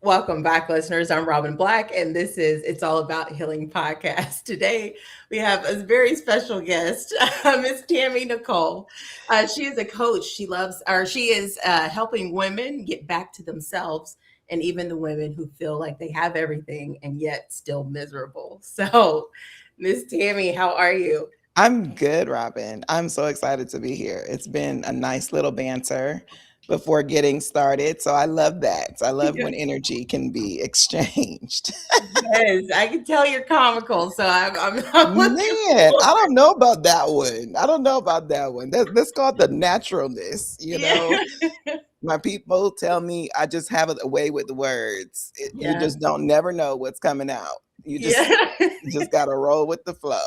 Welcome back, listeners. I'm Robin Black, and this is It's All About Healing podcast. Today, we have a very special guest, Miss Tammy Nicole. She is a coach. She is helping women get back to themselves, and even the women who feel like they have everything and yet still miserable. So, Miss Tammy, how are you? I'm good, Robin. I'm so excited to be here. It's been a nice little banter before getting started. So I love that. I love when energy can be exchanged. Yes, I can tell you're comical, so I'm looking Man, I forward. don't know about that one. I don't know about that one. That's called the naturalness, Yeah, My people tell me I just have a way with the words. You yeah, just don't never know what's coming out. You just yeah. you just got to roll with the flow.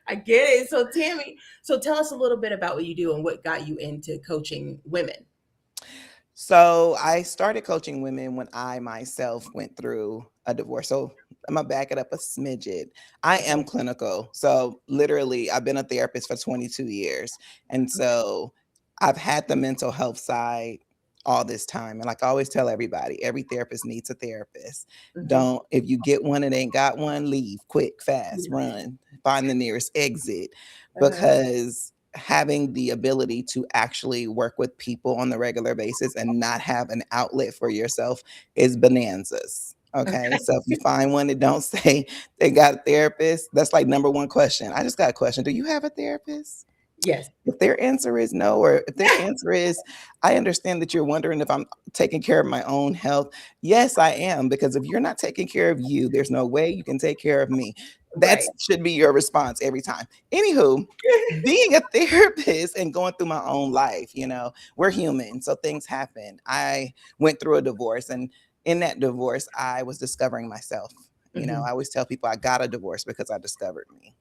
I get it. So Tammy, so tell us a little bit about what you do and what got you into coaching women. So I started coaching women when I myself went through a divorce. So I'm gonna back it up a smidget. I am Okay. clinical. So literally, I've been a therapist for 22 years. And Okay. so I've had the mental health side all this time. And like I always tell everybody, every therapist needs a therapist. Hmm. Don't, if you get one and ain't got one, leave quick, fast, Yeah. run, find the nearest exit Uh-huh. because having the ability to actually work with people on the regular basis and not have an outlet for yourself is bonanzas. Okay. Okay. So if you find one that don't say they got a therapist, that's like number one question. I just got a question. Do you have a therapist? Yes. If their answer is no, or if their answer is, I understand that you're wondering if I'm taking care of my own health. Yes, I am, because if you're not taking care of you, there's no way you can take care of me. That Right. should be your response every time. Anywho, being a therapist and going through my own life, we're human, so things happen. I went through a divorce, and in that divorce, I was discovering myself. Hmm. I always tell people I got a divorce because I discovered me.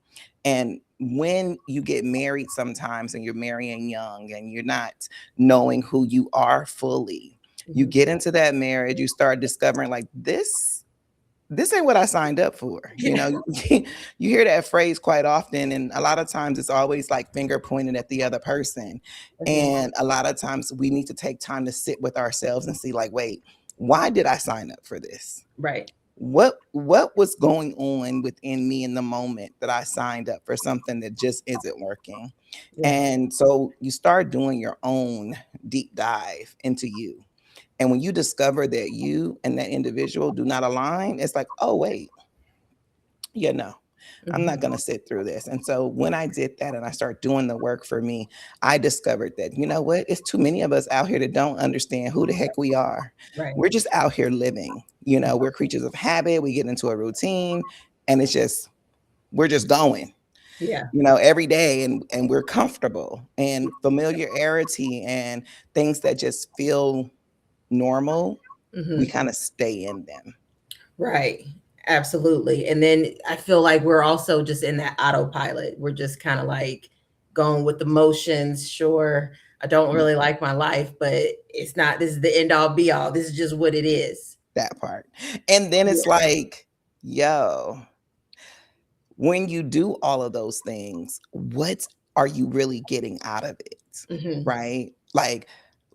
And when you get married sometimes and you're marrying young and you're not knowing who you are fully, you Hmm. get into that marriage, you start discovering like this ain't what I signed up for. Yeah. You hear that phrase quite often, and a lot of times it's always like finger pointed at the other person. Hmm. And a lot of times we need to take time to sit with ourselves and see, like, wait, why did I sign up for this? Right. What was going on within me in the moment that I signed up for something that just isn't working? Yeah. And so you start doing your own deep dive into you. And when you discover that you and that individual do not align, it's like, oh wait, no, I'm not Hmm. going to sit through this. And so when I did that and I started doing the work for me, I discovered that, you know what? It's too many of us out here that don't understand who the heck we are. Right. We're just out here living. We're creatures of habit. We get into a routine and we're just going, Yeah. every day, and we're comfortable, and familiarity and things that just feel normal, we Hmm. kind of stay in them. Right. Absolutely. And then I feel like we're also just in that autopilot. We're just kind of like going with the motions. Sure, I don't really like my life, but it's not, this is the end all be all. This is just what it is. That part. And then it's Yeah. like, yo, when you do all of those things, what are you really getting out of it? Hmm. Right? Like,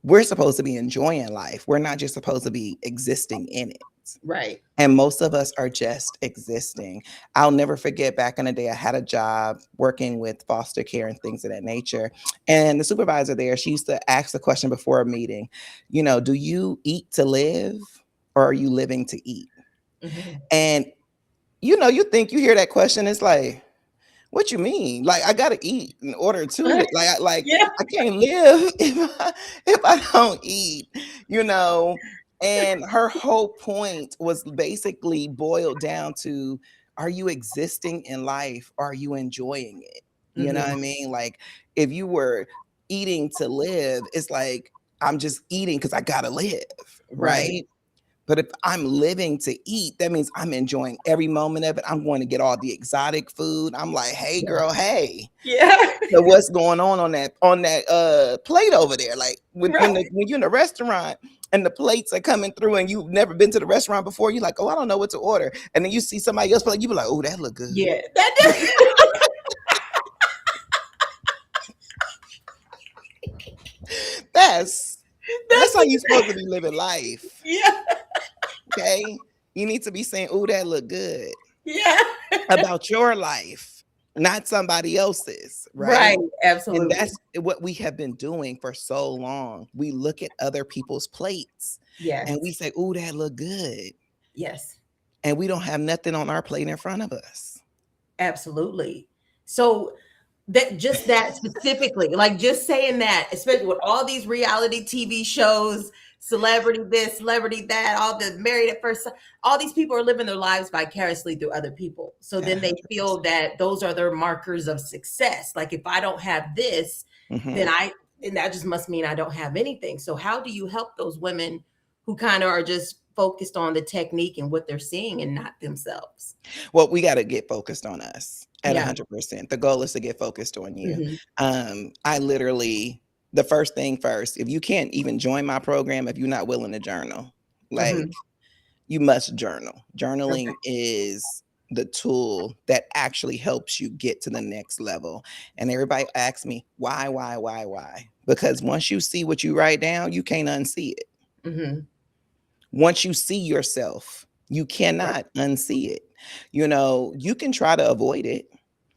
we're supposed to be enjoying life. We're not just supposed to be existing in it. Right. And most of us are just existing. I'll never forget back in the day, I had a job working with foster care and things of that nature. And the supervisor there, she used to ask the question before a meeting, do you eat to live or are you living to eat? Hmm. And you think you hear that question, it's like, what you mean? Like, I gotta eat in order to live. Yeah. I can't live if I don't eat, you know. And her whole point was basically boiled down to, are you existing in life? Or are you enjoying it? You know what Hmm. I mean? Like, if you were eating to live, it's like I'm just eating because I gotta live, Right. right? But if I'm living to eat, that means I'm enjoying every moment of it. I'm going to get all the exotic food. I'm like, hey Yeah. girl, hey. Yeah. So what's going on that plate over there? Like Right. when you're in a restaurant and the plates are coming through and you've never been to the restaurant before, you're like, oh, I don't know what to order. And then you see somebody else plate, you be like, oh, that look good. Yeah. That That's That's That's how you supposed to be living life. yeah, Okay. You need to be saying, "Oh, that look good," yeah. about your life, not somebody else's, Right, right? And absolutely. that's what we have been doing for so long. We look at other people's plates and we Yes, say, "Oh, that look good." yes. And we don't have nothing on our plate in front of us. Absolutely. So that specifically, like just saying that, especially with all these reality TV shows, celebrity this, celebrity that, all the married at first sight, all these people are living their lives vicariously through other people. So then they feel 100%. that those are their markers of success. Like if I don't have this, then Mhm. I and that just must mean I don't have anything. So how do you help those women who kind of are just focused on the technique and what they're seeing and not themselves? Well, we gotta get focused on us at Yeah. 100%. The goal is to get focused on you. Mhm. I literally the first thing first, if you can't even join my program if you're not willing to journal, like, Mhm. you must journal. Okay. Journaling is the tool that actually helps you get to the next level. And everybody asks me, why? Because once you see what you write down, you can't unsee it. Mhm. Once you see yourself, you Right. cannot unsee it. You know, you can try to avoid it,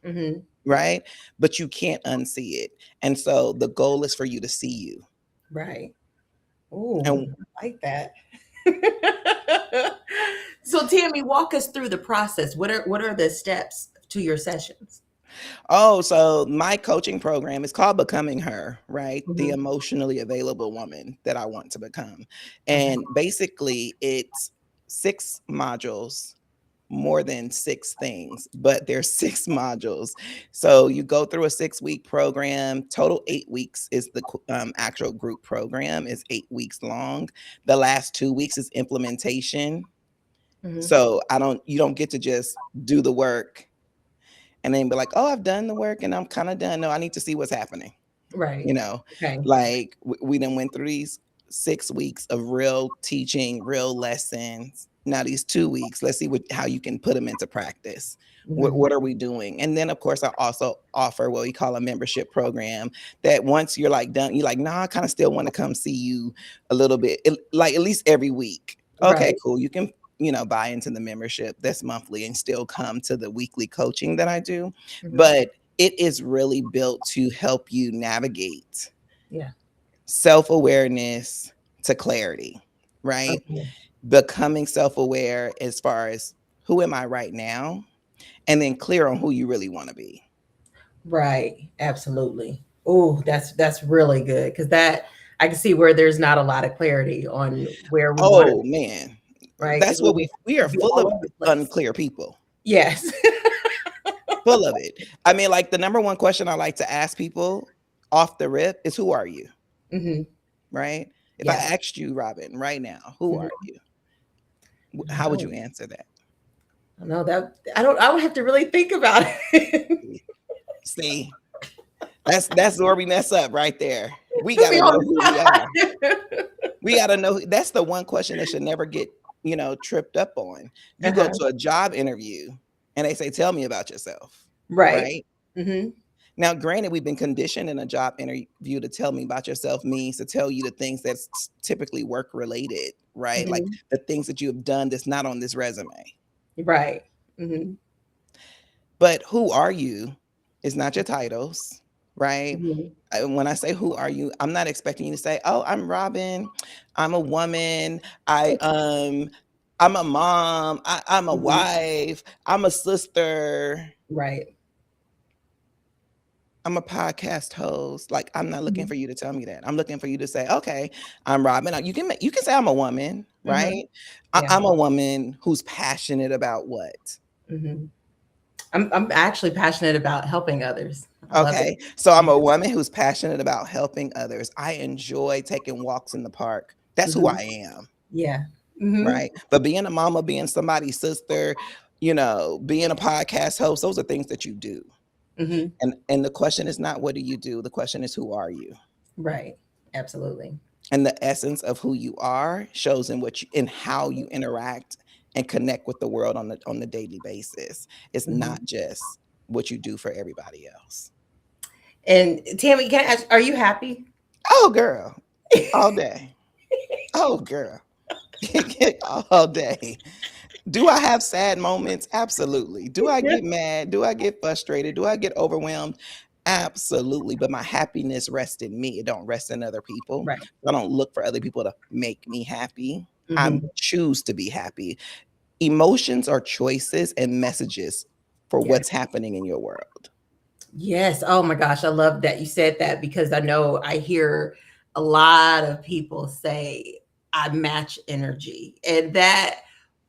Mhm. right? But you can't unsee it. And so the goal is for you to see you. Right. Ooh, And I like that. So Tammy, walk us through the process. What are the steps to your sessions? oh, so my coaching program is called Becoming Her, right? The Mhm. emotionally available woman that I want to become. Okay. And basically, it's 6 modules, more than 6 things, but there's 6 modules. So you go through a 6-week program. Total 8 weeks is the actual group program is 8 weeks long. The last 2 weeks is implementation. Mhm. So you don't get to just do the work and then be like, "Oh, I've done the work and I'm kind of done." No, I need to see what's happening. Right. You know, Okay. like we done went through these 6 weeks of real teaching, real lessons. Now these 2 weeks, let's see how you can put them into practice. Mhm. What are we doing? And then of course I also offer what we call a membership program that once you're like done, you're like, nah, I kind of still want to come see you a little bit, like at least every week. Okay, Right. cool. You can buy into the membership that's monthly and still come to the weekly coaching that I do. Mhm. But it is really built to help you navigate Yeah. self-awareness to clarity, right? Okay. Becoming self-aware as far as who am I right now, and then clear on who you really want to be. Right. Absolutely. Oh, that's really good because that I can see where there's not a lot of clarity on where we want to Oh be, man, right? Because that's what we are we full all of over the place. unclear people. Yes. Full of it. I mean, like the number one question I like to ask people off the rip is who are you? Hmm. Right? If I Yeah. asked you, Robin, right now, who are Mhm. you? I don't How would know. you answer that? I don't know that I would have to really think about it. See, that's where we mess up right there. We Put me gotta on know the who we are. spot. We gotta know that's the one question that should never get, tripped up on. You go Uh-huh. to a job interview and they say, "Tell me about yourself." Right. Right? Mhm. Now, granted, we've been conditioned in a job interview to tell me about yourself means to tell you the things that's typically work related, right? Like Mhm. the things that you have done that's not on this resume. Right. Mhm. But who are you is not your titles, right? Mhm. When I say who are you, I'm not expecting you to say, "Oh, I'm Robin. I'm a woman. I'm a mom. I'm a Mhm. wife. I'm a sister. Right. I'm a podcast host." Like, I'm not looking Mhm. for you to tell me that. I'm looking for you to say, "Okay, I'm Robin." You can say I'm a woman, Mhm. right? Yeah. I'm a woman who's passionate about what? Mhm. I'm actually passionate about helping others. I love it. Okay, so I'm Mhm. a woman who's passionate about helping others. I enjoy taking walks in the park. That's who Mhm. I am, Yeah. Mhm. right? But being a mama, being somebody's sister, being a podcast host, those are things that you do. Mhm. And the question is not what do you do? The question is who are you? Right. Absolutely. And the essence of who you are shows in how you interact and connect with the world on the daily basis. It's Mhm. not just what you do for everybody else. And Tammy, can I ask, are you happy? Oh, girl. all day. Oh, girl, all day. Do I have sad moments? Absolutely. Do I get mad? Do I get frustrated? Do I get overwhelmed? Absolutely. But my happiness rests in me. It don't rest in other people. Right. I don't look for other people to make me happy. I Hmm. choose to be happy. Emotions are choices and messages for Yeah. what's happening in your world. Yes. Oh my gosh, I love that you said that because I know I hear a lot of people say I match energy, and that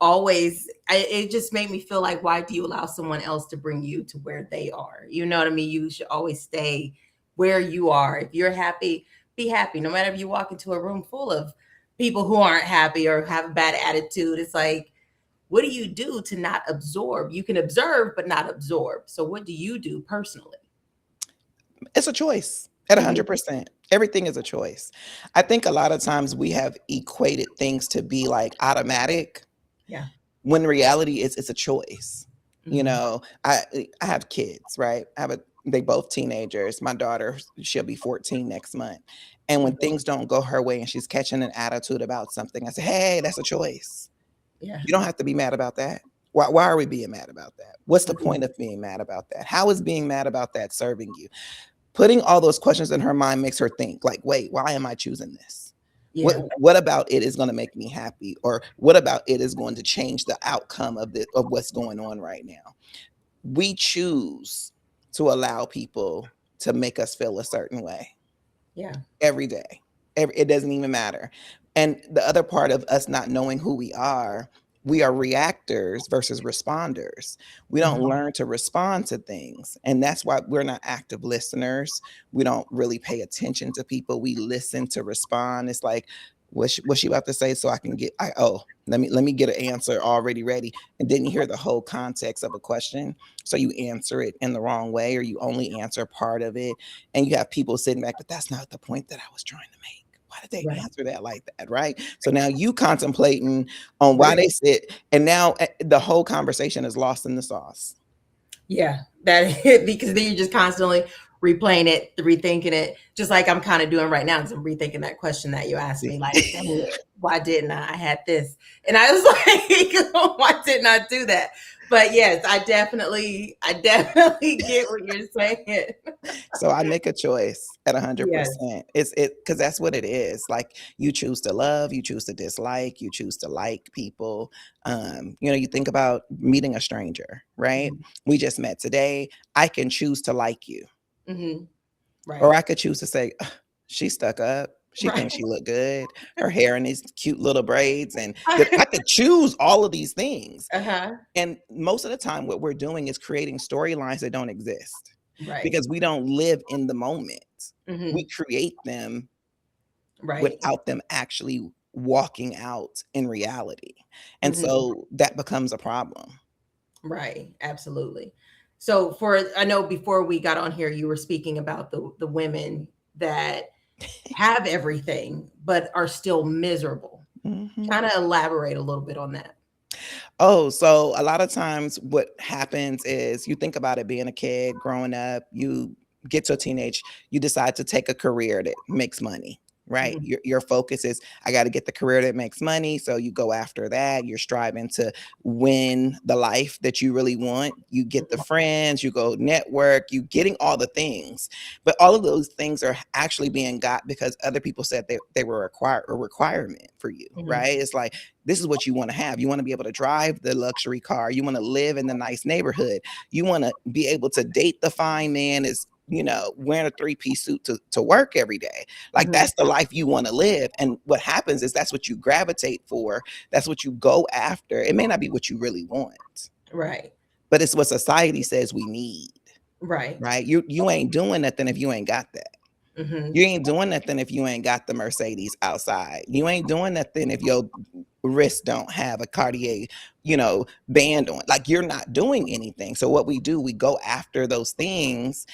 it just made me feel like, why do you allow someone else to bring you to where they are? You know what I mean? You should always stay where you are. If you're happy, be happy. No matter if you walk into a room full of people who aren't happy or have a bad attitude, it's like, what do you do to not absorb? You can observe, but not absorb. So, what do you do personally? It's a choice at Mhm. 100%. Everything is a choice. I think a lot of times we have equated things to be like automatic Yeah. when reality is it's a choice. You Mhm. know, I have kids, right? They both teenagers. My daughter, she'll be 14 next month. And when Mhm. things don't go her way and she's catching an attitude about something, I say, "Hey, that's a choice. Yeah. You don't have to be mad about that. Why are we being mad about that? What's the Mhm. point of being mad about that? How is being mad about that serving you?" Putting all those questions in her mind makes her think like, "Wait, why am I choosing this? What Yeah. what about it is gonna make me happy? Or what about it is going to change the outcome of what's going on right now?" We choose to allow people to make us feel a certain way Yeah. every day. It doesn't even matter. And the other part of us not knowing who we are reactors versus responders. We don't Mhm. learn to respond to things. And that's why we're not active listeners. We don't really pay attention to people. We listen to respond. It's like, what's she about to say? So I can let me get an answer already ready. And didn't hear the whole context of a question. So you answer it in the wrong way, or you only answer part of it, and you have people sitting back, but that's not the point that I was trying to make. Why did they Right. answer that like that? Right. So now you contemplating on why Right. they said, and now the whole conversation is lost in the sauce. Yeah. That because then you're just constantly replaying it, rethinking it, just like I'm kind of doing right now. Because I'm rethinking that question that you asked me. Like, dang it, why didn't I? I had this, and I was like, why didn't I do that? But yes, I definitely get what you're saying. So I make a choice at Yes. 100%. It because that's what it is. Like you choose to love, you choose to dislike, you choose to like people. You think about meeting a stranger, right? Mhm. We just met today. I can choose to like you. Mhm. Or Right. I could choose to say, "Ugh, she stuck up. She Right. thinks she look good. Her hair in these cute little braids." And I could choose all of these things. Uh-huh. And most of the time, what we're doing is creating storylines that don't exist Right. because we don't live in the moment. We Mhm. create them Right. without them actually walking out in reality. And Mhm. so that becomes a problem. Right. Absolutely. So for I know before we got on here, you were speaking about the women that have everything but are still miserable. Mhm. Kind of elaborate a little bit on that. Oh, so a lot of times what happens is you think about it being a kid, growing up, you get to a teenage, you decide to take a career that makes money, right? Mhm. Your focus is I got to get the career that makes money. So you go after that. You're striving to win the life that you really want. You get the Mhm. friends, you go network, you getting all the things. But all of those things are actually being got because other people said they were a requirement for you, Mhm. right? It's like this is what you want to have. You want to be able to drive the luxury car. You want to live in the nice neighborhood. You want to be able to date the fine man is wearing a three-piece suit to work every day. Like Mhm. that's the life you want to live. And what happens is that's what you gravitate for. That's what you go after. It may not be what you really want, Right. but it's what society says we need, Right. right? You ain't doing nothing if you ain't got that. Mhm. You ain't doing nothing if you ain't got the Mercedes outside. You ain't doing nothing if your wrist don't have a Cartier, band on. Like you're not doing anything. So what we do, we go after those things,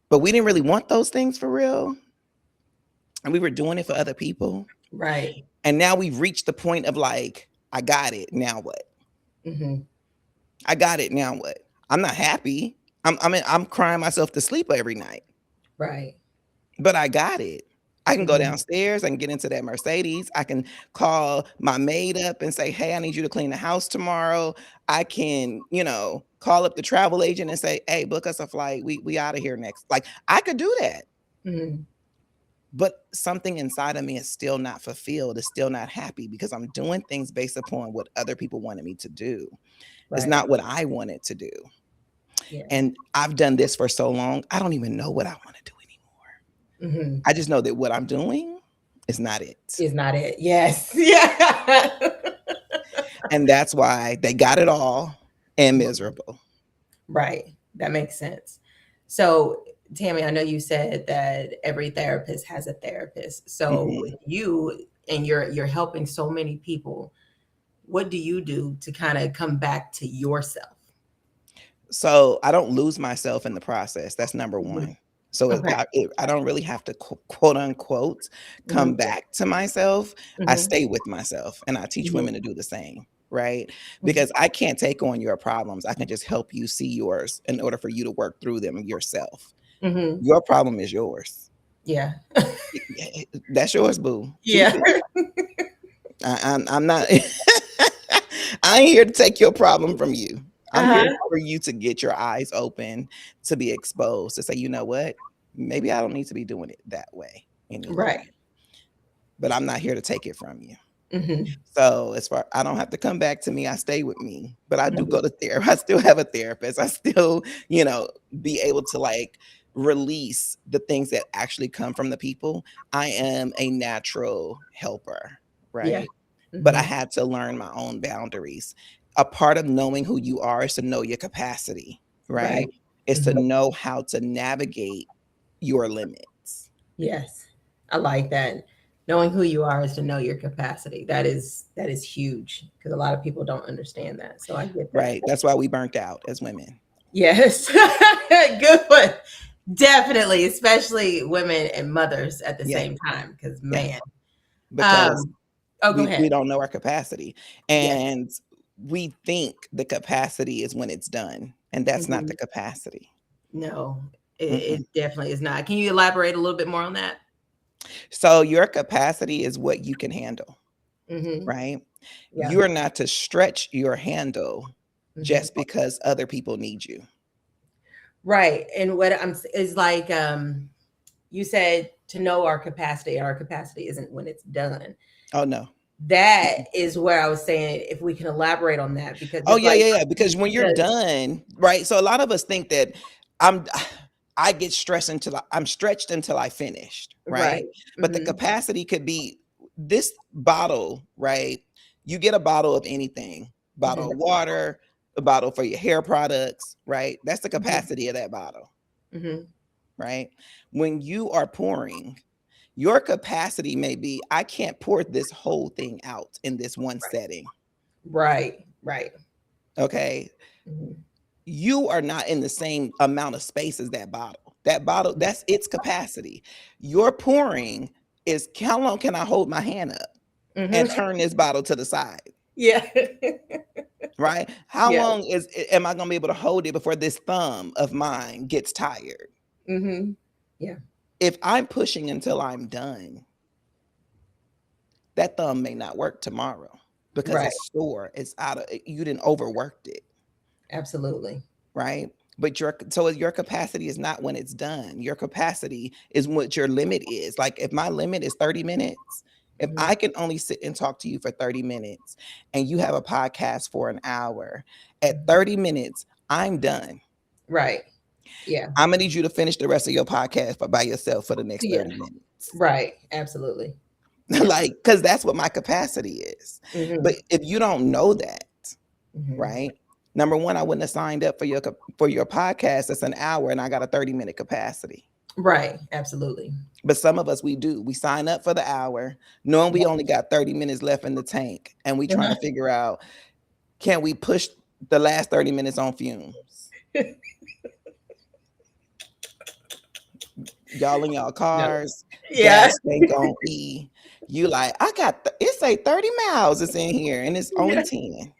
but we didn't really want those things for real. And we were doing it for other people. Right. And now we've reached the point of like, I got it. Now what? Mhm. I got it. Now what? I'm not happy. I'm crying myself to sleep every night, Right. but I got it. I can go Mhm. downstairs, I can get into that Mercedes, I can call my maid up and say, "Hey, I need you to clean the house tomorrow." I can, call up the travel agent and say, "Hey, book us a flight. We out of here next." Like, I could do that. Mhm. But something inside of me is still not fulfilled, is still not happy because I'm doing things based upon what other people wanted me to do. It's Right. not what I wanted to do. Yeah. And I've done this for so long, I don't even know what I want to do anymore. Mhm. I just know that what I'm doing is not it. Is not it. Yes. Yeah. And that's why they got it all and miserable. Right. That makes sense. So, Tammy, I know you said that every therapist has a therapist. So, Mhm. you and you're helping so many people. What do you do to kind of come back to yourself? So I don't lose myself in the process. That's number Mhm. one. So Okay. I don't really have to quote unquote come Mhm. back to myself. I Mhm. stay with myself and I teach Mhm. women to do the same, right? Mhm. Because I can't take on your problems. I can just help you see yours in order for you to work through them yourself. Mhm. Your problem is yours. Yeah. That's yours, boo. Keep Yeah. it. I'm not. I ain't here to take your problem from you. I'm here Uh-huh. for you to get your eyes open, to be exposed, to say, you know what? Maybe I don't need to be doing it that way any longer. Right. But I'm not here to take it from you. Mhm. So as far I don't have to come back to me, I stay with me. But I do Mhm. go to therapy. I still have a therapist. I still, be able to like release the things that actually come from the people. I am a natural helper, Yeah. right? But I Mhm. had to learn my own boundaries. A part of knowing who you are is to know your capacity, Right. right? Is to Mhm. know how to navigate your limits. Yes. I like that. Knowing who you are is to know your capacity. That is huge because a lot of people don't understand that. So I get that. Right. That's why we burnt out as women. Yes. Good one. Definitely, especially women and mothers at the Yeah. same time because Yeah. man. Because Um oh, go ahead. we don't know our capacity, Yes. and we think the capacity is when it's done, and that's not the Mhm. capacity. No, it, Mm-mm. it definitely is not. Can you elaborate a little bit more on that? So your capacity is what you can handle, Hmm. right? Yeah. You're not to stretch your handle Hmm. just because other people need you. Right. And what is like, you said to know our capacity isn't when it's done. Oh no. That is where I was saying if we can elaborate on that because Oh it's yeah, like yeah, yeah. Because when you're because done, right? So a lot of us think that I'm I get stressed until I'm stretched until I finished, right. right? But the Hmm. capacity could be this bottle, right? You get a bottle of anything, Hmm. bottle of water, a bottle for your hair products, right? That's the Hmm. capacity of that bottle, Hmm. right? When you are pouring, your capacity may be, I can't pour this whole thing out in this one setting. Right. Right. Okay. Hmm. You are not in the same amount of space as that bottle. That bottle, that's its capacity. Your pouring is how long can I hold my hand up and Hmm. turn this bottle to the side, Yeah. right? How Yeah. long am I going to be able to hold it before this thumb of mine gets tired? Hmm. Yeah. If I'm pushing until I'm done, that thumb may not work tomorrow because Right. it's sore. It's out of you didn't overworked it. Absolutely. Right? But your capacity is not when it's done. Your capacity is what your limit is. Like if my limit is 30 minutes, if Hmm. I can only sit and talk to you for 30 minutes and you have a podcast for an hour, at 30 minutes, I'm done. Right. Yeah. I'm gonna need you to finish the rest of your podcast by yourself for the next Yeah. 30 minutes. Right. Absolutely. Yeah. Like, because that's what my capacity is. But Hmm. if you don't know that, Hmm. right? Number one, I wouldn't have signed up for your podcast. That's an hour, and I got a 30-minute capacity. Right. Absolutely. But some of us we do. We sign up for the hour, knowing we only got 30 minutes left in the tank, and we trying to figure out can we push the last 30 minutes on fumes? Y'all in y'all No. cars, Yeah. gas tank on E. You like I got it say 30 miles is in here, and it's only Yeah. 10.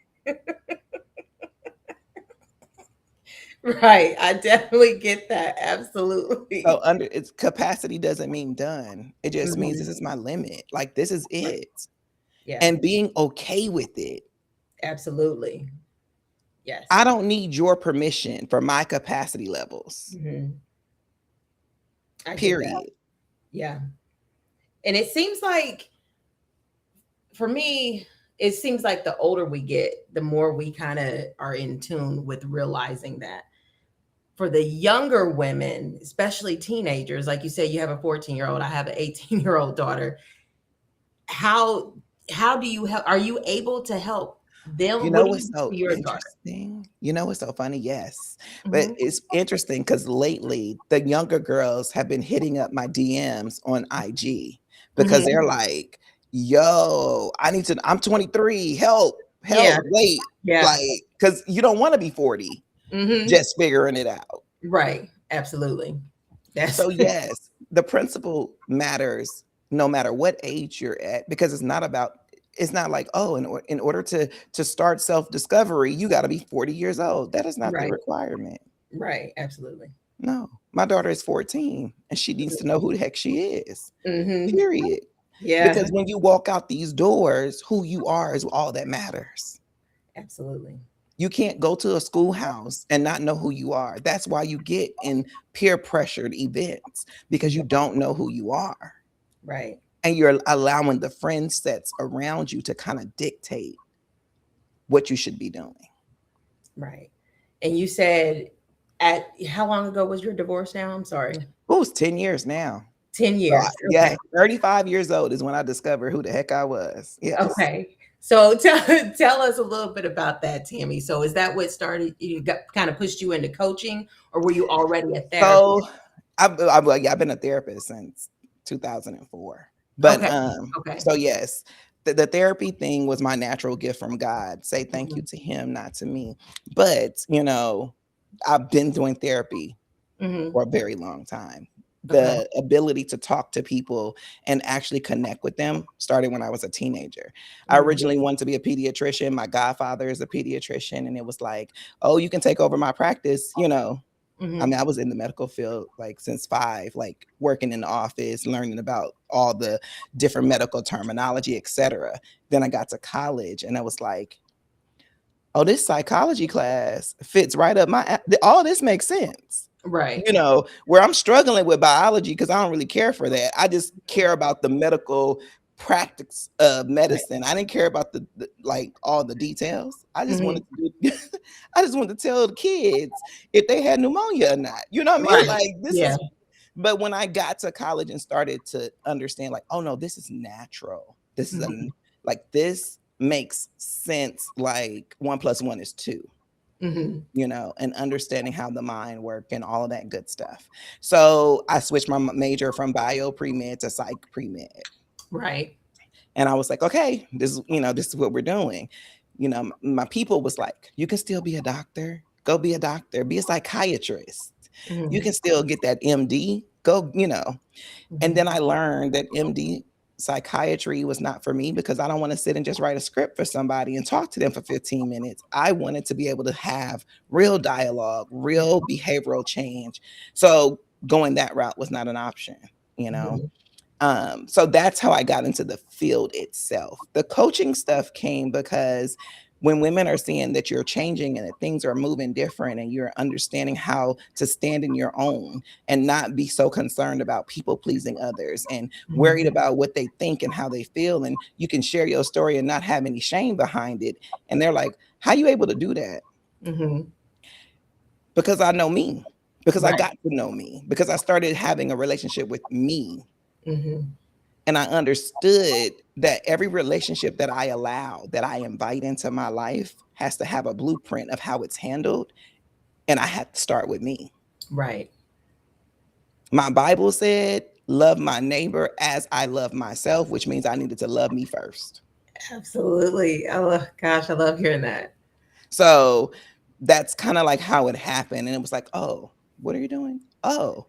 Right. I definitely get that. Absolutely. So under its capacity doesn't mean done. It just means Mhm. this is my limit. Like this is Right. it. Yeah, And being okay with it. absolutely. I Yes. don't need your permission for my capacity levels. Mhm. I get that. Period. Yeah. And it seems like for me, it seems like the older we get, the more we kind of are in tune with realizing that for the younger women, especially teenagers, like you said, you have a 14-year-old, I have an 18-year-old daughter. How how do you help? Are you able to help You them? What know do what's you do so for your daughter? interesting? You know what's so funny? Yes. But Hmm. it's interesting because lately the younger girls have been hitting up my DMs on IG because Hmm. they're like, yo, I'm 23. Yeah. Help, wait. Yeah. Like, because you don't want to be 40 Hmm. just figuring it out. Right. Absolutely. That's So yes, the principle matters no matter what age you're at because it's not like, oh, in order to start self-discovery, you got to be 40 years old. That is not the right. requirement. Right. Absolutely. No. My daughter is 14 and she needs to know who the heck she is. Hmm. Period. Yeah. Because when you walk out these doors, who you are is all that matters. Absolutely. You can't go to a schoolhouse and not know who you are. That's why you get in peer pressured events because you don't know who you are. Right. And you're allowing the friend sets around you to kind of dictate what you should be doing. Right. And you said at how long ago was your divorce now? I'm sorry. Oh, it's 10 years now. 10 So years. yeah, Okay. 35 years old is when I discovered who the heck I was. Yes. Okay. So tell us a little bit about that, Tammy. So is that what started you got kind of pushed you into coaching, or were you already a therapist? So I've been a therapist since 2004. But Okay. Okay. so yes, the therapy thing was my natural gift from God. Say thank you Hmm. to him, not to me. But, I've been doing therapy Hmm. for a very long time. Okay. The ability to talk to people and actually connect with them started when I was a teenager. I Hmm. originally wanted to be a pediatrician. My godfather is a pediatrician, and it was like, oh, you can take over my practice. I Hmm. mean, I was in the medical field like since 5, like working in the office, learning about all the different medical terminology, etc. Then I got to college and I was like, oh, this psychology class fits right up all this makes sense. Right. Where I'm struggling with biology because I don't really care for that. I just care about the medical practice of Right. medicine. I didn't care about the like all the details. I just Hmm. wanted to do, I just wanted to tell the kids if they had pneumonia or not. You know what I mean? Right. Like this Yeah. is but when I got to college and started to understand, like, oh no, this is natural. Hmm. Like this makes sense. Like 1 plus 1 is 2, Hmm. and understanding how the mind work and all of that good stuff. So I switched my major from bio pre-med to psych pre-med. Right. And I was like, okay, this is what we're doing. My people was like, you can still be a doctor, go be a doctor, be a psychiatrist. You Hmm. can still get that MD, go. And Hmm. then I learned that MD psychiatry was not for me because I don't want to sit and just write a script for somebody and talk to them for 15 minutes. I wanted to be able to have real dialogue, real behavioral change. So going that route was not an option, you know. Hmm. So that's how I got into the field itself. The coaching stuff came because when women are seeing that you're changing and that things are moving different and you're understanding how to stand in your own and not be so concerned about people pleasing others and worried Hmm. about what they think and how they feel, and you can share your story and not have any shame behind it. And they're like, how you able to do that? Hmm. Because I know me, because I Right. got to know me, because I started having a relationship with me. Hmm. And I understood that every relationship that I allow, that I invite into my life, has to have a blueprint of how it's handled. And I had to start with me. Right. My Bible said, love my neighbor as I love myself, which means I needed to love me first. Absolutely. Oh gosh, I love hearing that. So that's kind of like how it happened. And it was like, oh, what are you doing? Oh,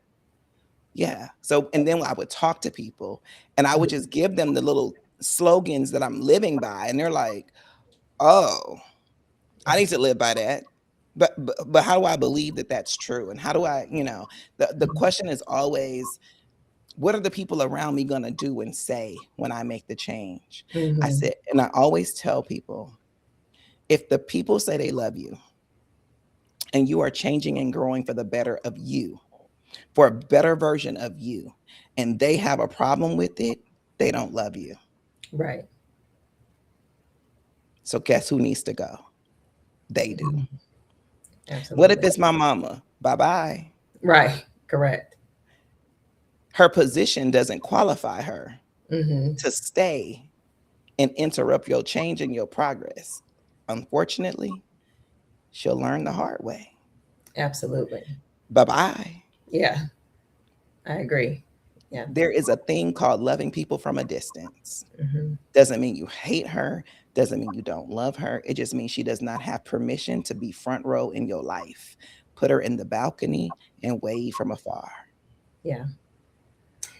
yeah. So, and then I would talk to people and I would just give them the little slogans that I'm living by. And they're like, oh, I need to live by that. But how do I believe that that's true? And how do I, the question is always, what are the people around me going to do and say when I make the change? I Mm-hmm. said, and I always tell people, if the people say they love you and you are changing and growing for the better of you, for a better version of you, and they have a problem with it, they don't love you. Right. So guess who needs to go? They do. Mhm. What if Absolutely. it's my mama? Bye bye. Right. Correct. Her position doesn't qualify her Mm-hmm. to stay and interrupt your change and your progress. Unfortunately, she'll learn the hard way. Absolutely. Bye bye. Yeah, I agree. Yeah. There is a thing called loving people from a distance. Mm-hmm. Doesn't mean you hate her, doesn't mean you don't love her. It just means she does not have permission to be front row in your life. Put her in the balcony and wave from afar. Yeah.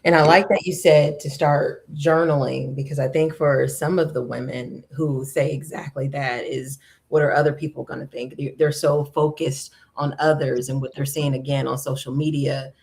And I like that you said to start journaling, because I think for some of the women who say exactly that is, what are other people going to think? They're so focused on others and what they're seeing again on social media.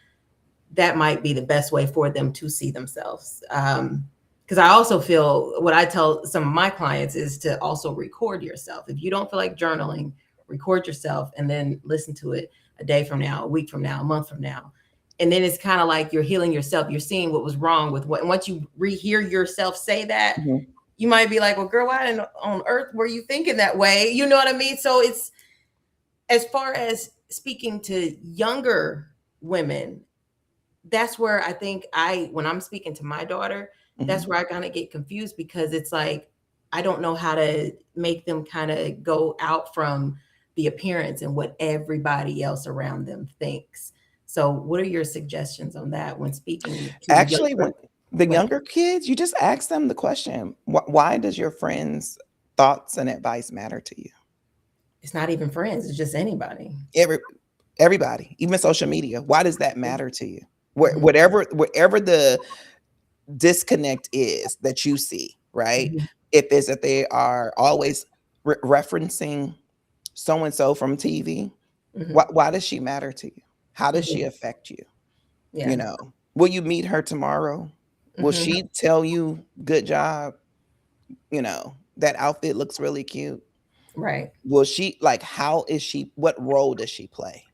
That might be the best way for them to see themselves. Because I also feel, what I tell some of my clients is to also record yourself. If you don't feel like journaling, record yourself and then listen to it a day from now, a week from now, a month from now. And then it's kind of like you're healing yourself. You're seeing what was wrong with what. And once you rehear yourself say that, Mhm. you might be like, well, girl, why on earth were you thinking that way? You know what I mean? So it's, as far as speaking to younger women, that's where I think when I'm speaking to my daughter, that's Mhm. where I kind of get confused, because it's like, I don't know how to make them kind of go out from the appearance and what everybody else around them thinks. So, what are your suggestions on that when speaking to Actually, when younger the women? younger kids, you just ask them the question, why does your friends' thoughts and advice matter to you? It's not even friends, it's just anybody. Every everybody, even social media. Why does that matter to you? Mhm, Whatever the disconnect is that you see, right? mhm, If it's that they are always referencing so and so from TV, mhm, why does she matter to you? How does she mhm. affect you? You Yeah. know, will you meet her tomorrow? Will Mhm. she tell you, good job? That outfit looks really cute. Right. Will she, like, how is she, what role does she play?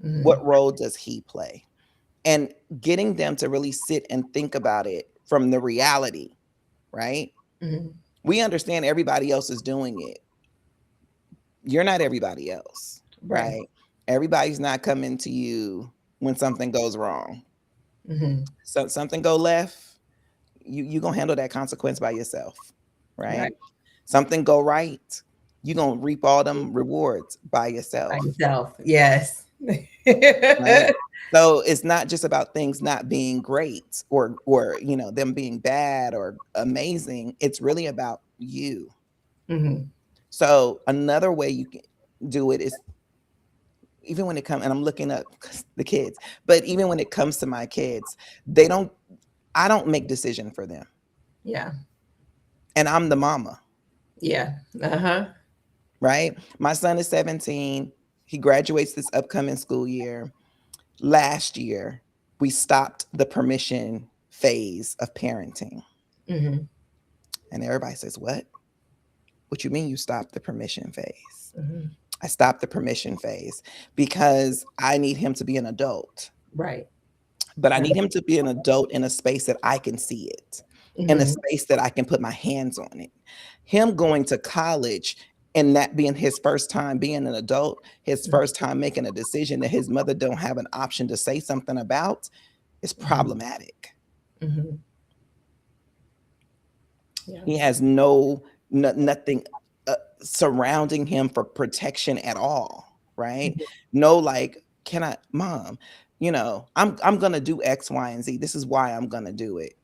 Mhm, What role does he play? And getting them to really sit and think about it from the reality, right? mhm. We understand everybody else is doing it. You're not everybody else, Right. right? Everybody's not coming to you when something goes wrong. Mhm. So something go left, you gonna handle that consequence by yourself, right? Right. Something go right, you gonna reap all them rewards by By yourself, yourself. Yes. right? So it's not just about things not being great or them being bad or amazing. It's really about you. Mhm. So another way you can do it is, even when it comes, and I'm looking up the kids, but even when it comes to my kids, they don't I don't make decision for them. Yeah. And I'm the mama, Yeah. Uh-huh. right? My son is 17. He graduates this upcoming school year. Last year, we stopped the permission phase of parenting. Mhm. And everybody says, "What? What you mean you stopped the permission phase?" Mhm. I stopped the permission phase because I need him to be an adult. Right. But I Right. need him to be an adult in a space that I can see it, in a Mhm. space that I can put my hands on it. Him going to college and that being his first time being an adult, his Mhm. first time making a decision that his mother don't have an option to say something about is Mhm. problematic. Mhm. Yeah. He has nothing surrounding him for protection at all, right? Mhm. No, like, can I, mom? I'm gonna do X, Y, and Z. This is why I'm gonna do it.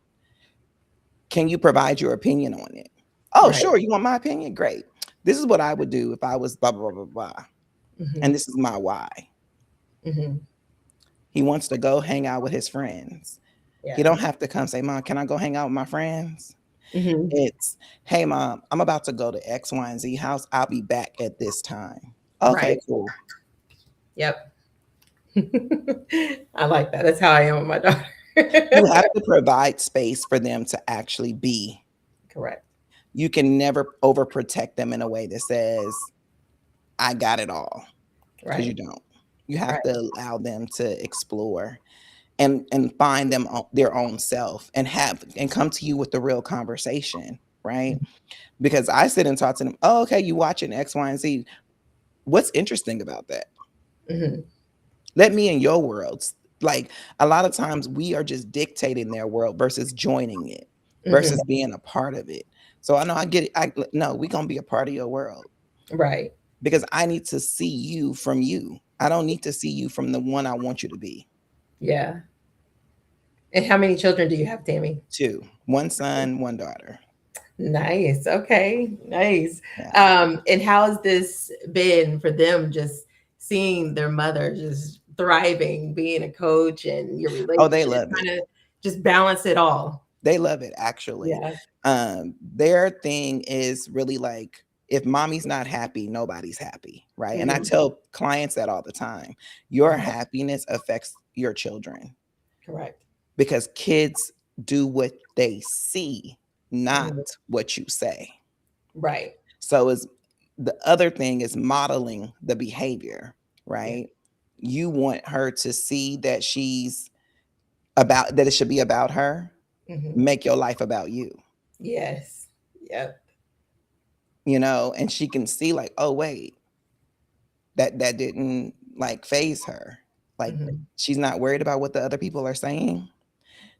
Can you provide your opinion on it? Oh, Right. sure. You want my opinion? Great. This is what I would do if I was blah blah blah blah blah, and Mhm. this is my why. Mhm. He wants to go hang out with his friends. He Yeah. don't have to come say, "Mom, can I go hang out with my friends?" Mhm. It's, "Hey, mom, I'm about to go to X, Y, and Z house. I'll be back at this time." Okay, Right. cool. Yep. I like that. That's how I am with my daughter. You have to provide space for them to actually be. Correct. You can never overprotect them in a way that says, I got it all, because you Right. don't. You have Right. to allow them to explore and find them their own self and have and come to you with the real conversation, right? Because I sit and talk to them, oh, okay, you watching X, Y, and Z. What's interesting about that? Hmm. Let me in your worlds. Like a lot of times we are just dictating their world versus joining it, Hmm. versus being a part of it. So I know I get it. I no, we're gonna be a part of your world Right. because I need to see you from you. I don't need to see you from the one I want you to be. Yeah. And how many children do you have, Tammy? Two, one son, one daughter. Nice. Okay. Nice. Yeah. And how has this been for them just seeing their mother just thriving, being a coach and your Oh, they relationship love it. kind of just balance it all? They love it actually. Yeah. Their thing is really like if mommy's not happy, nobody's happy, right? And I Hmm. tell clients that all the time. Your happiness affects your children Correct. because kids do what they see, not Hmm. what you say. Right. So is the other thing is modeling the behavior, Yeah. right? You want her to see that she's about that it should be about her. Hmm. Make your life about you. Yes. Yep. And she can see like, oh wait, that didn't like phase her. Like Hmm. she's not worried about what the other people are saying.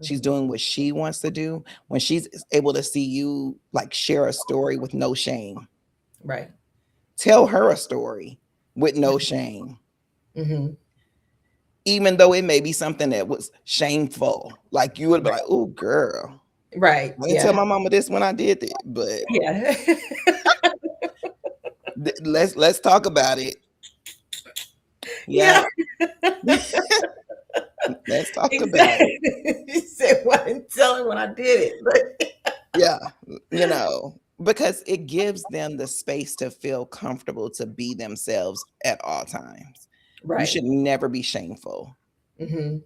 She's Hmm. doing what she wants to do. When she's able to see you like share a story with no shame, Right. tell her a story with no shame, Hmm. even though it may be something that was shameful. Like you would be like, Right. oh girl, Right. I didn't tell Yeah. my mama this when I did it, but Yeah. let's talk about it. Yeah. Yeah, let's talk about it. Exactly. You said, "Well, I didn't tell her when I did it," but Yeah, because it gives them the space to feel comfortable to be themselves at all times. You right. should never be shameful. Hmm.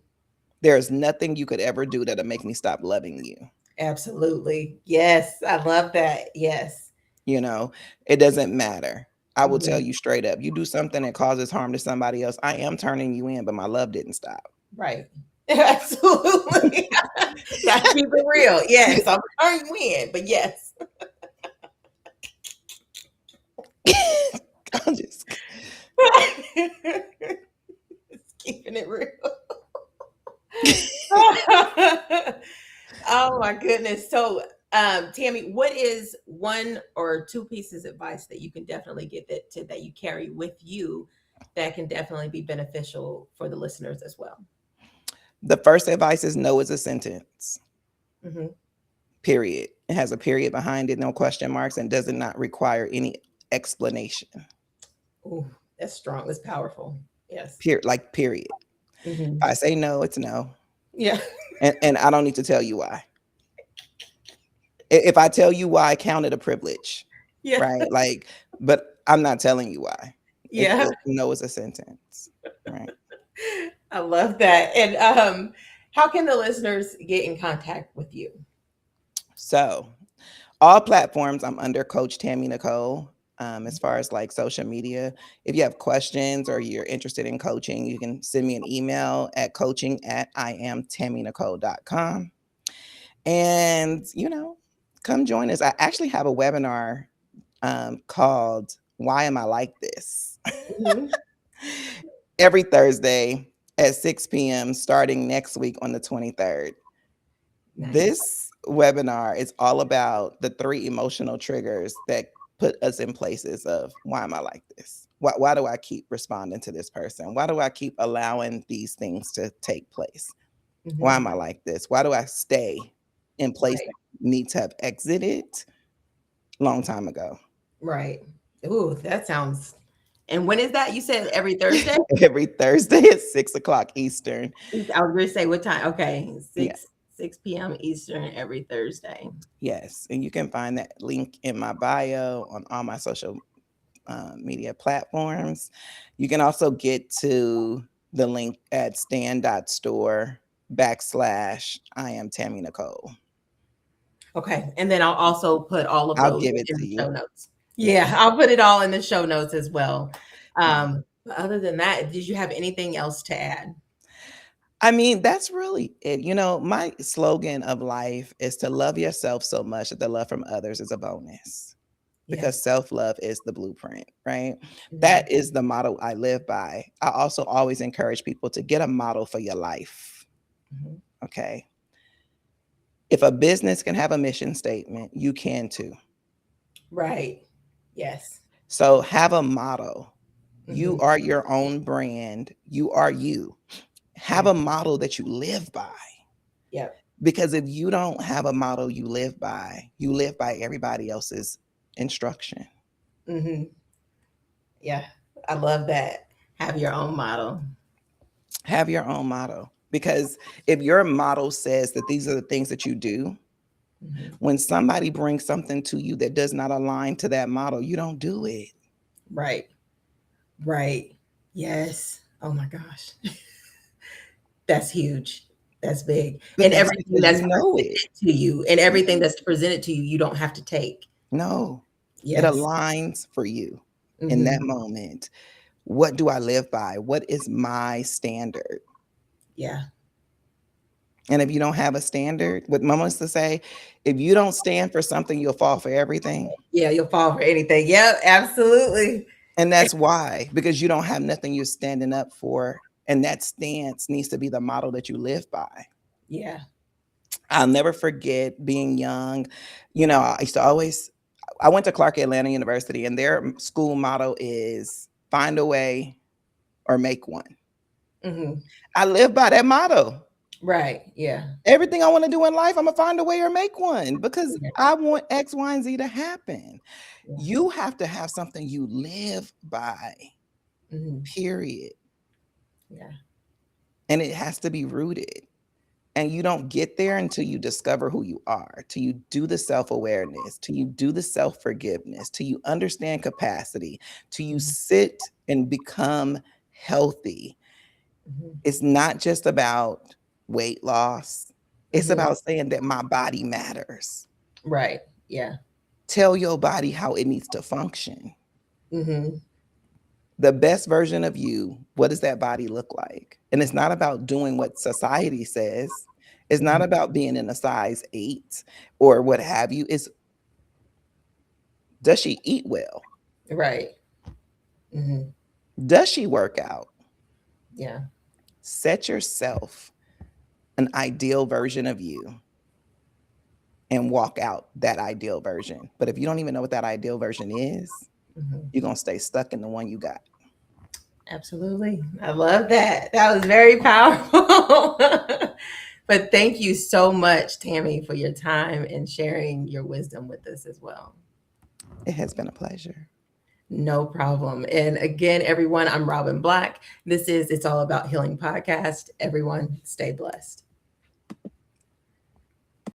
There's nothing you could ever do that'll make me stop loving you. Absolutely. Yes, I love that. Yes. You know, it doesn't matter. I will tell Mhm. you straight up. You do something that causes harm to somebody else, I am turning you in, but my love didn't stop. Right. Absolutely. Gotta keep it real. Yes, I'm turning you in, but yes. I'm just It's keeping it real. Oh my goodness. So, Tammy, what is one or two pieces of advice that you can definitely get that you carry with you that can definitely be beneficial for the listeners as well? the first advice is no is a sentence. Hmm. Period. It has a period behind it, no question marks, and does not require any explanation. Oh, that's strong. That's powerful. Yes. Period. If Hmm. I say no, it's no. Yeah. And I don't need to tell you why. If I tell you why, count it a privilege, Yeah. right? Like, but I'm not telling you why. Yeah. No is a sentence, right? I love that. And how can the listeners get in contact with you? So all platforms, I'm under Coach Tammy Nicole. As far as like social media, if you have questions or you're interested in coaching, you can send me an email at coaching@IamTammyNicole.com. And, come join us. I actually have a webinar called Why Am I Like This? Mhm. Every Thursday at 6 p.m., starting next week on the 23rd. Nice. This webinar is all about the three emotional triggers that put us in places of why am I like this? Why do I keep responding to this person? Why do I keep allowing these things to take place? Why Hmm. am I like this? Why do I stay in place Right. that need to have exited long time ago? Right. Ooh, that sounds. And when is that? You said every Thursday? Every Thursday at 6 o'clock Eastern. I was going to say what time? Okay, Yeah. 6 p.m. Eastern every Thursday. Yes. And you can find that link in my bio on all my social media platforms. You can also get to the link at stand.store/I am Tammy Nicole. Okay. And then I'll also put all of I'll those give it in to the you. show notes. Yeah, Yes. I'll put it all in the show notes as well. Yeah. But other than that, did you have anything else to add? I mean, that's really it. My slogan of life is to love yourself so much that the love from others is a bonus, because Yes. self-love is the blueprint, right? Mhm. That is the motto I live by. I also always encourage people to get a model for your life. Mhm. Okay. If a business can have a mission statement, you can too. Right. Yes. So have a motto. You Mhm. are your own brand. You are you. Have Yeah. a model that you live by. Yep. Because if you don't have a model you live by everybody else's instruction. Mhm. Yeah. I love that. Have your own model. Have your own motto. Because if your motto says that these are the things that you do, Mhm. when somebody brings something to you that does not align to that motto, you don't do it. Right. Right. Yes. Oh my gosh. That's huge. That's big. But And that's everything because you that's know it. presented to you and everything Yeah. that's presented to you, you don't have to take. No, it Yes. aligns for you in that Mhm. moment. What do I live by? What is my standard? Yeah. And if you don't have a standard, what mama used to say, if you don't stand for something, you'll fall for everything. Yeah, you'll fall for anything. Yep, absolutely. And that's why, because you don't have nothing you're standing up for. And that stance needs to be the model that you live by. Yeah. I'll never forget being young. I used to always, I went to Clark Atlanta University, and their school motto is find a way or make one. Mhm. I live by that motto. Right. Yeah. Everything I want to do in life, I'm gonna find a way or make one because Yeah. I want X, Y, and Z to happen. Yeah. You have to have something you live by, Mhm. period. Yeah. And it has to be rooted. And you don't get there until you discover who you are, till you do the self awareness, till you do the self forgiveness, till you understand capacity, till you Mhm. sit and become healthy. Mhm. It's not just about weight loss, it's Mhm. about saying that my body matters. Right. Yeah. Tell your body how it needs to function. Mhm. The best version of you, what does that body look like? And it's not about doing what society says. It's not Mhm. about being in a size 8 or what have you. It's, does she eat well? Right. Mhm. Does she work out? Yeah. Set yourself an ideal version of you and walk out that ideal version. But if you don't even know what that ideal version is, Mhm. you're going to stay stuck in the one you got. Absolutely. I love that. That was very powerful. But thank you so much, Tammy, for your time and sharing your wisdom with us as well. It has been a pleasure. No problem. And again, everyone, I'm Robin Black. This is It's All About Healing podcast. Everyone, stay blessed.